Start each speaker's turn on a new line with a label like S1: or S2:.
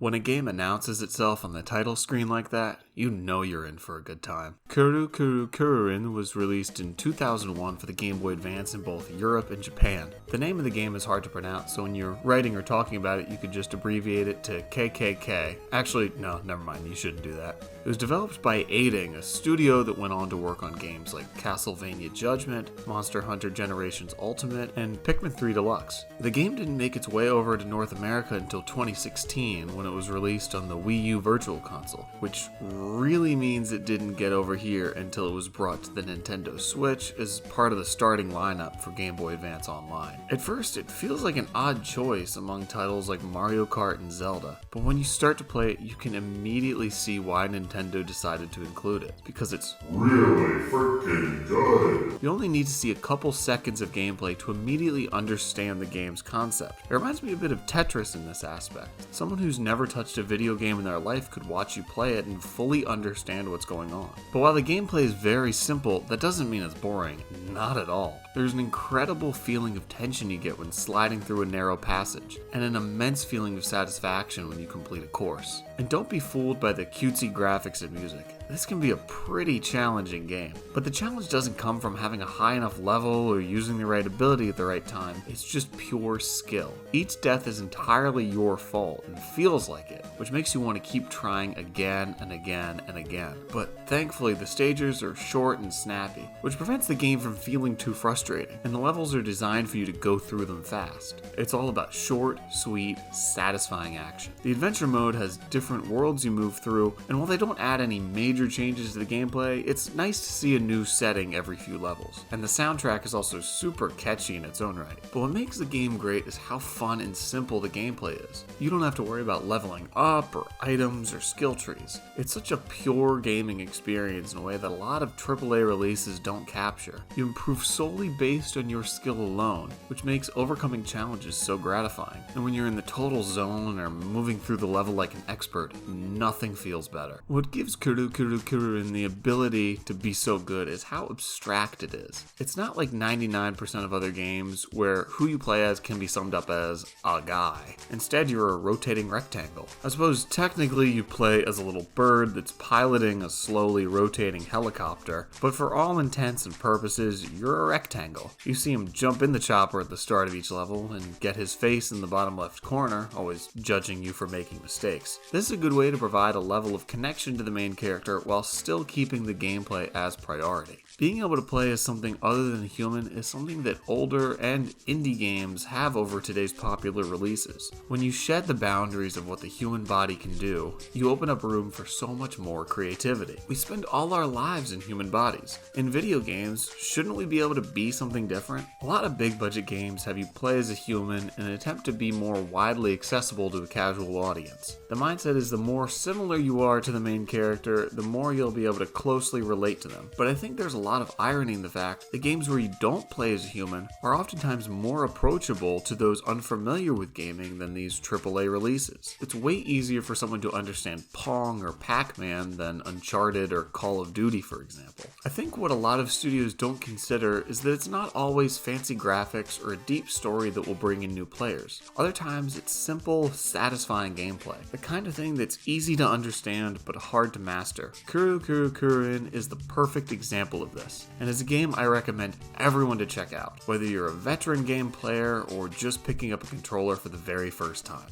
S1: When a game announces itself on the title screen like that, you know you're in for a good time. Kuru Kuru Kururin was released in 2001 for the Game Boy Advance in both Europe and Japan. The name of the game is hard to pronounce, so when you're writing or talking about it, you could just abbreviate it to KKK. Actually, no, never mind, you shouldn't do that. It was developed by Aiding, a studio that went on to work on games like Castlevania Judgment, Monster Hunter Generations Ultimate, and Pikmin 3 Deluxe. The game didn't make its way over to North America until 2016 when it was released on the Wii U Virtual Console, which really means it didn't get over here until it was brought to the Nintendo Switch as part of the starting lineup for Game Boy Advance Online. At first, it feels like an odd choice among titles like Mario Kart and Zelda, but when you start to play it, you can immediately see why Nintendo decided to include it, because it's
S2: really freaking good.
S1: You only need to see a couple seconds of gameplay to immediately understand the game's concept. It reminds me a bit of Tetris in this aspect. Someone who's never touched a video game in their life could watch you play it and fully understand what's going on. But while the gameplay is very simple, that doesn't mean it's boring. Not at all. There's an incredible feeling of tension you get when sliding through a narrow passage, and an immense feeling of satisfaction when you complete a course. And don't be fooled by the cutesy graphics and music. This can be a pretty challenging game, but the challenge doesn't come from having a high enough level or using the right ability at the right time. It's just pure skill. Each death is entirely your fault and feels like it, which makes you want to keep trying again and again and again. But thankfully the stages are short and snappy, which prevents the game from feeling too frustrating, and the levels are designed for you to go through them fast. It's all about short, sweet, satisfying action. The adventure mode has different worlds you move through, and while they don't add any major changes to the gameplay, it's nice to see a new setting every few levels. And the soundtrack is also super catchy in its own right. But what makes the game great is how fun and simple the gameplay is. You don't have to worry about leveling up or items or skill trees. It's such a pure gaming experience in a way that a lot of AAA releases don't capture. You improve solely based on your skill alone, which makes overcoming challenges so gratifying. And when you're in the total zone or moving through the level like an expert, nothing feels better. What gives Kuru Kuru Kururin the ability to be so good is how abstract it is. It's not like 99% of other games where who you play as can be summed up as a guy. Instead, you're a rotating rectangle. I suppose technically you play as a little bird that's piloting a slowly rotating helicopter, but for all intents and purposes, you're a rectangle. You see him jump in the chopper at the start of each level and get his face in the bottom left corner, always judging you for making mistakes. This is a good way to provide a level of connection to the main character while still keeping the gameplay as priority. Being able to play as something other than a human is something that older and indie games have over today's popular releases. When you shed the boundaries of what the human body can do, you open up room for so much more creativity. We spend all our lives in human bodies. In video games, shouldn't we be able to be something different? A lot of big budget games have you play as a human in an attempt to be more widely accessible to a casual audience. The mindset is the more similar you are to the main character, the more you'll be able to closely relate to them. But I think there's a lot of irony in the fact that games where you don't play as a human are oftentimes more approachable to those unfamiliar with gaming than these AAA releases. It's way easier for someone to understand Pong or Pac-Man than Uncharted or Call of Duty, for example. I think what a lot of studios don't consider is that it's not always fancy graphics or a deep story that will bring in new players. Other times it's simple, satisfying gameplay, the kind of thing that's easy to understand but hard to master. Kuru Kuru Kururin is the perfect example of this, and is a game I recommend everyone to check out, whether you're a veteran game player or just picking up a controller for the very first time.